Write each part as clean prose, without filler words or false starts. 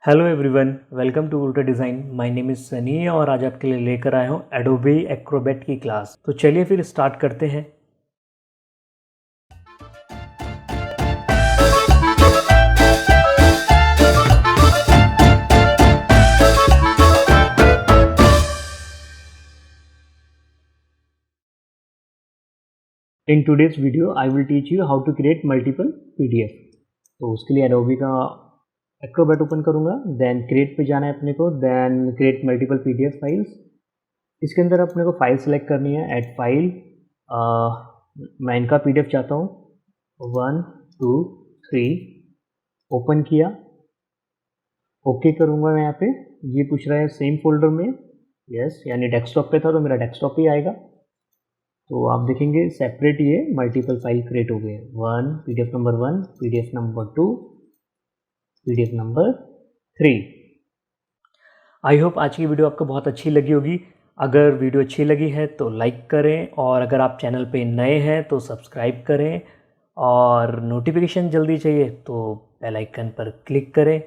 Hello everyone, welcome to उल्टा design. My name is Sunny और आज आपके लिए लेकर आया हूँ एडोबे एक्रोबैट की क्लास। तो चलिए फिर स्टार्ट करते हैं। In today's video I will teach you how to create multiple PDF. तो उसके लिए एडोबे का एक्रोबैट ओपन करूँगा, देन क्रिएट पे जाना है अपने को, then create multiple PDF files. इसके अंदर अपने को फाइल सेलेक्ट करनी है, ऐड फाइल। मैं इनका पीडीएफ चाहता हूँ, 1 2 3। ओपन किया, ओके करूँगा मैं। यहाँ पे ये पूछ रहा है सेम फोल्डर में, यस, यानी डेस्कटॉप पे था तो मेरा डेस्कटॉप ही आएगा। तो आप देखेंगे सेपरेट ये मल्टीपल फाइल क्रिएट हो गए, PDF number 1, PDF number 2, PDF number 3। I hope आज की वीडियो आपको बहुत अच्छी लगी होगी। अगर वीडियो अच्छी लगी है तो लाइक करें, और अगर आप चैनल पे नए हैं तो सब्सक्राइब करें, और नोटिफिकेशन जल्दी चाहिए तो बेल आइकन पर क्लिक करें,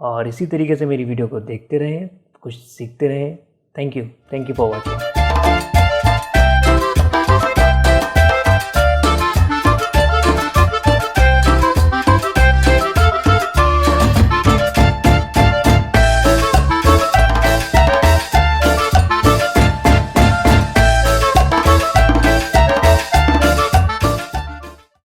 और इसी तरीके से मेरी वीडियो को देखते रहें, कुछ सीखते रहें। Thank you for watching.